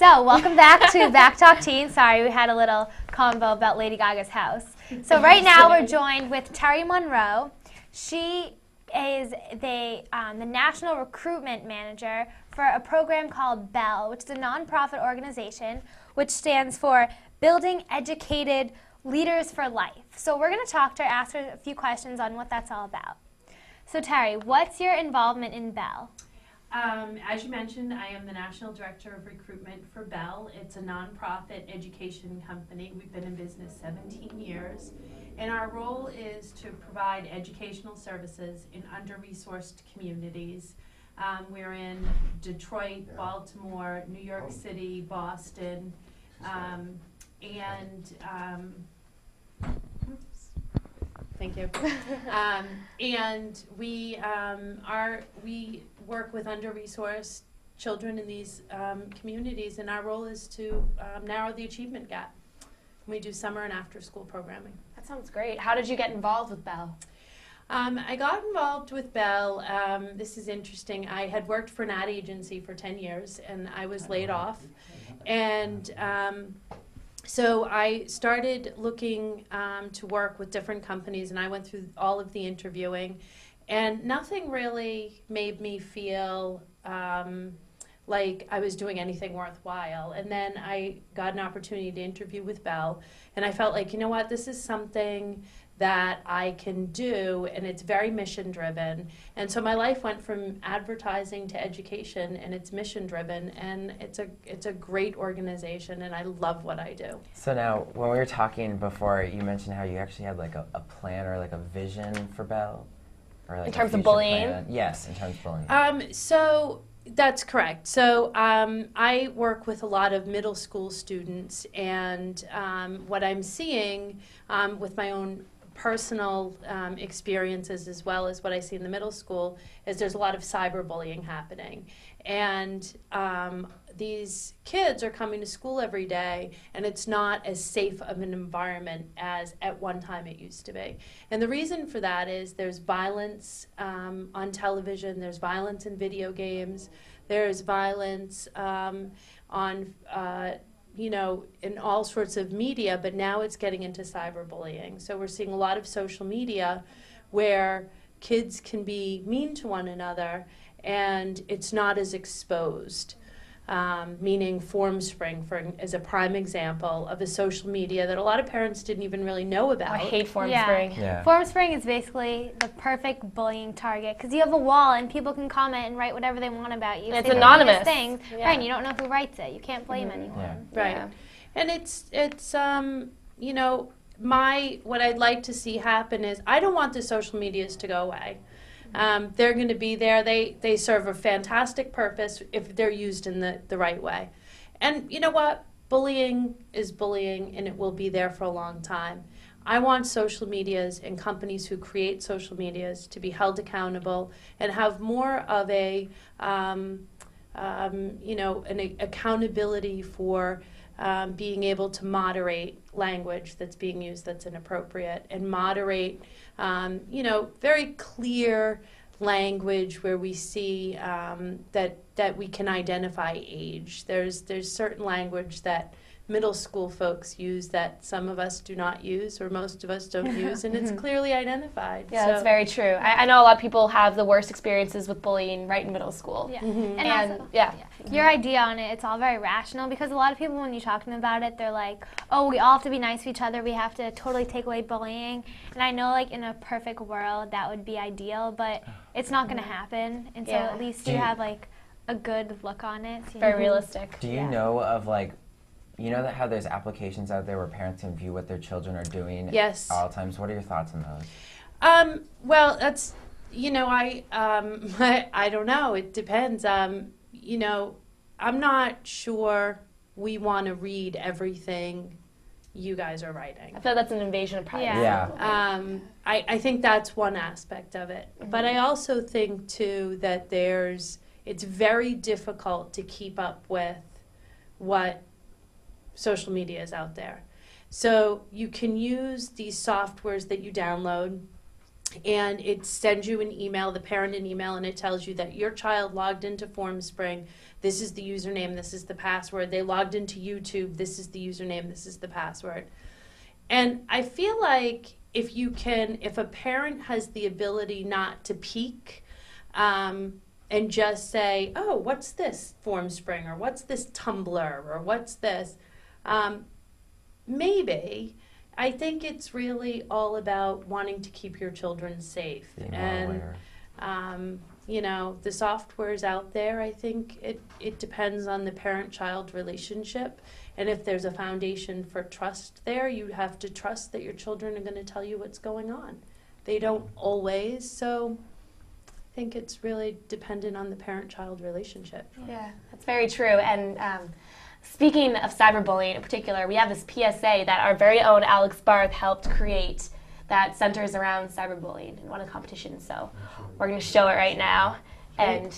So, welcome back to Back Talk Teen. Sorry, we had a little convo about Lady Gaga's house. So right now we're joined with Terri Munro. She is the National Recruitment Manager for a program called BELL, which is a nonprofit organization which stands for Building Educated Leaders for Life. So we're going to talk to her, ask her a few questions on what that's all about. So Terri, what's your involvement in BELL? As you mentioned, I am the National Director of Recruitment for BELL. It's a nonprofit education company. We've been in business 17 years, and our role is to provide educational services in under-resourced communities. We're in Detroit, Baltimore, New York City, Boston, thank you. And we work with under-resourced children in these communities, and our role is to narrow the achievement gap. We do summer and after-school programming. That sounds great. How did you get involved with BELL? I got involved with BELL. This is interesting. I had worked for an ad agency for 10 years, and I was laid off. And so I started looking to work with different companies, and I went through all of the interviewing, and nothing really made me feel like I was doing anything worthwhile. And then I got an opportunity to interview with BELL, and I felt like, you know what, this is something that I can do, and it's very mission-driven. And so my life went from advertising to education, and it's mission-driven, and it's a great organization, and I love what I do. So now, when we were talking before, you mentioned how you actually had like a plan or like a vision for BELL? Or like in terms of bullying? Plan. Yes, in terms of bullying. So that's correct. So I work with a lot of middle school students, and what I'm seeing with my own personal experiences, as well as what I see in the middle school, is there's a lot of cyberbullying happening. And these kids are coming to school every day, and it's not as safe of an environment as at one time it used to be. And the reason for that is there's violence on television, there's violence in video games, there's violence on in all sorts of media, but now it's getting into cyberbullying. So we're seeing a lot of social media where kids can be mean to one another, and it's not as exposed. Meaning Formspring is a prime example of a social media that a lot of parents didn't even really know about. I hate Formspring. Yeah. Formspring is basically the perfect bullying target, because you have a wall and people can comment and write whatever they want about you. And it's anonymous. Things, right, and you don't know who writes it. You can't blame anyone. Yeah. Right. Yeah. And it's what I'd like to see happen is I don't want the social medias to go away. They're going to be there. They serve a fantastic purpose if they're used in the right way. And you know what? Bullying is bullying, and it will be there for a long time. I want social medias and companies who create social medias to be held accountable and have more of an accountability for being able to moderate language that's being used that's inappropriate, and moderate very clear language where we see that we can identify age. There's certain language that middle school folks use that some of us do not use, or most of us don't use, and it's clearly identified. Yeah, that's very true. I know a lot of people have the worst experiences with bullying right in middle school. Yeah. And also, your idea on it, it's all very rational, because a lot of people, when you talk to them about it, they're like, oh, we all have to be nice to each other, we have to totally take away bullying. And I know, like, in a perfect world that would be ideal, but it's not going to happen. And so at least you have like a good look on it. Very realistic. Do you know of that how there's applications out there where parents can view what their children are doing yes. at all times? What are your thoughts on those? Well, that's, I don't know. It depends. I'm not sure we want to read everything you guys are writing. I feel that's an invasion of privacy. Yeah. I think that's one aspect of it. Mm-hmm. But I also think, too, that it's very difficult to keep up with what social media is out there. So you can use these softwares that you download, and it sends you an email, the parent an email, and it tells you that your child logged into FormSpring. This is the username, this is the password. They logged into YouTube, this is the username, this is the password. And I feel like if a parent has the ability not to peek and just say, oh, what's this FormSpring, or what's this Tumblr, or what's this, maybe. I think it's really all about wanting to keep your children safe. Being And aware. you know, the software's out there. I think it depends on the parent-child relationship. And if there's a foundation for trust there, you have to trust that your children are going to tell you what's going on. They don't always, so I think it's really dependent on the parent-child relationship. Yeah, that's very true. And speaking of cyberbullying in particular, we have this PSA that our very own Alex Barth helped create that centers around cyberbullying and won a competition. So we're going to show it right now. And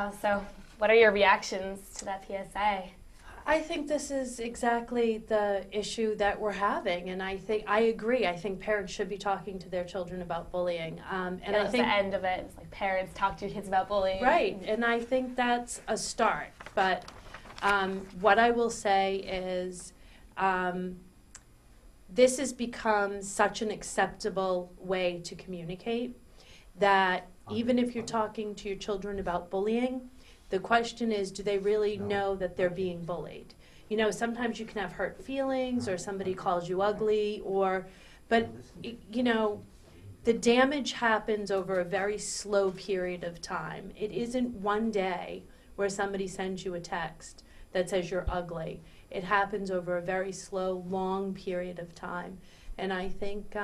wow, so what are your reactions to that PSA? I think this is exactly the issue that we're having, and I agree. I think parents should be talking to their children about bullying. And And I think the end of it. It's like parents talk to kids about bullying. right, and I think that's a start. But what I will say is this has become such an acceptable way to communicate that even if you're talking to your children about bullying, the question is, do they really know that they're being bullied? You know, sometimes you can have hurt feelings, or somebody calls you ugly, but you know, the damage happens over a very slow period of time. It isn't one day where somebody sends you a text that says you're ugly. It happens over a very slow, long period of time. And I think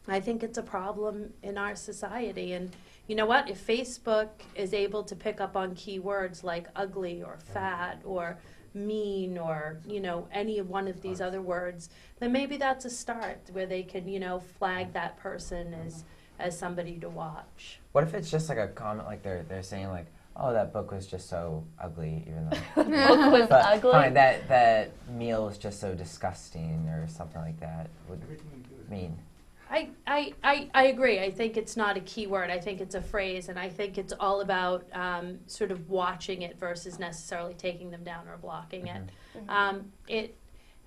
it's a problem in our society. And you know what? If Facebook is able to pick up on keywords like ugly or fat or mean or, you know, any one of these other words, then maybe that's a start where they can, you know, flag that person as somebody to watch. What if it's just like a comment, like they're saying like, oh, that book was just so ugly, even though Book was but ugly. fine, that meal was just so disgusting, or something like that would mean. I agree. I think it's not a keyword. I think it's a phrase, and I think it's all about sort of watching it versus necessarily taking them down or blocking it.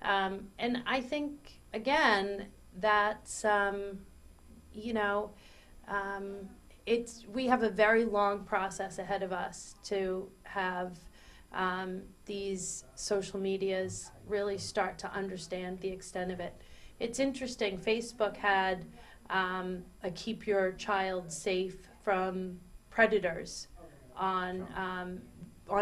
And I think again that's you know, we have a very long process ahead of us to have these social medias really start to understand the extent of it. It's interesting, Facebook had a keep your child safe from predators on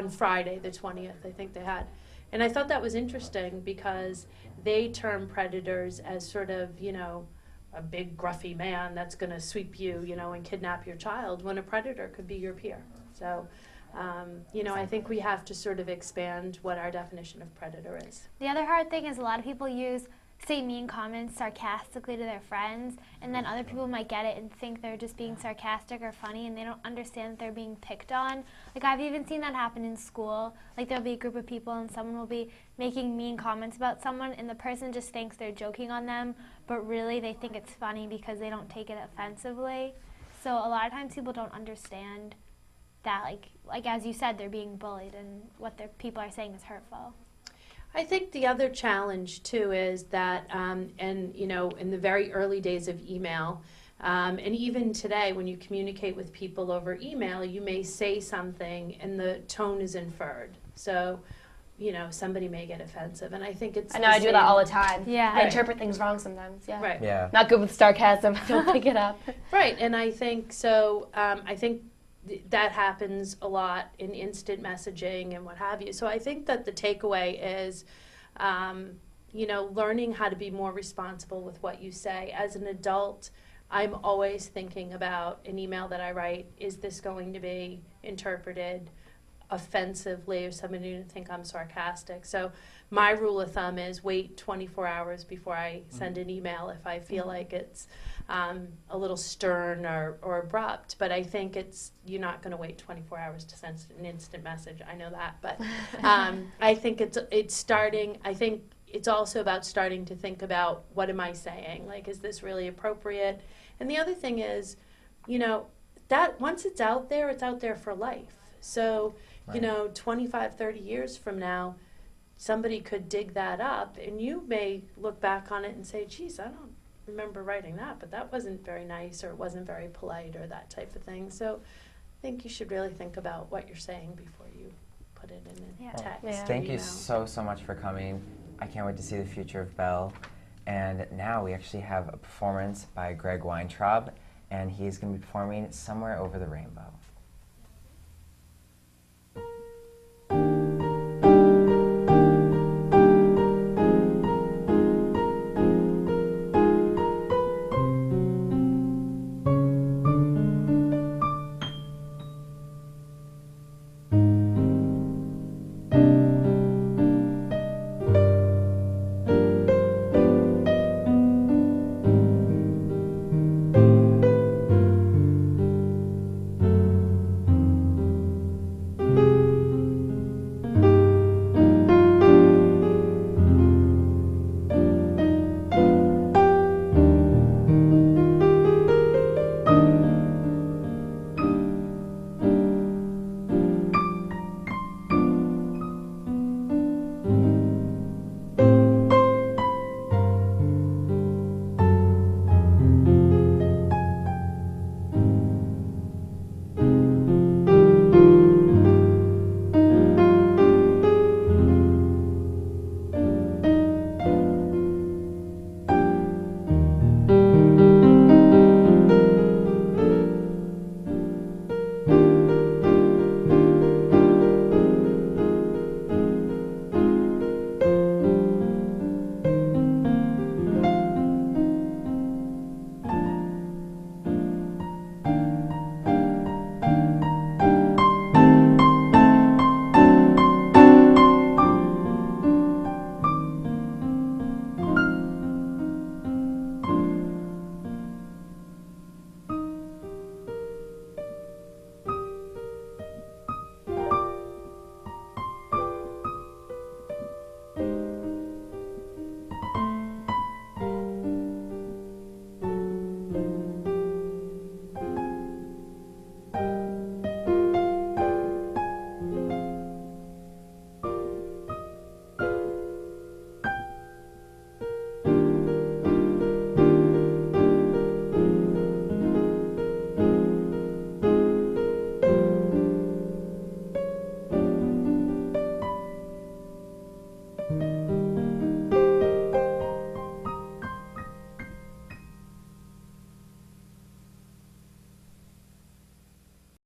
Friday the 20th, I think they had. And I thought that was interesting because they term predators as sort of, you know, a big gruffy man that's going to sweep you, you know, and kidnap your child, when a predator could be your peer. So, you know, I think we have to sort of expand what our definition of predator is. The other hard thing is a lot of people use say mean comments sarcastically to their friends, and then other people might get it and think they're just being sarcastic or funny, and they don't understand that they're being picked on. Like, I've even seen that happen in school. Like, there'll be a group of people and someone will be making mean comments about someone, and the person just thinks they're joking on them, but really they think it's funny because they don't take it offensively. So a lot of times people don't understand that, like as you said, they're being bullied and what their people are saying is hurtful. I think the other challenge too is that, and you know, in the very early days of email, and even today when you communicate with people over email, you may say something and the tone is inferred. So, you know, somebody may get offensive, and I think it's. I know, I do that all the time. Yeah. I interpret things wrong sometimes. Yeah. Right. Yeah. Not good with sarcasm. Don't pick it up. Right, and I think so. I think that happens a lot in instant messaging and what have you. So I think that the takeaway is, you know, learning how to be more responsible with what you say. As an adult, I'm always thinking about an email that I write. Is this going to be interpreted offensively or somebody to think I'm sarcastic? So my rule of thumb is wait 24 hours before I send an email if I feel like it's a little stern or abrupt. But I think you're not going to wait 24 hours to send an instant message. I know that, but I think it's starting. I think it's also about starting to think about, what am I saying? Like, is this really appropriate? And the other thing is, you know, that once it's out there for life. So, you know, 25, 30 years from now, somebody could dig that up, and you may look back on it and say, geez, I don't remember writing that, but that wasn't very nice, or it wasn't very polite, or that type of thing. So I think you should really think about what you're saying before you put it in a text. Yeah. Thank you email. so much for coming. I can't wait to see the future of Belle. And now we actually have a performance by Greg Weintraub, and he's going to be performing Somewhere Over the Rainbow.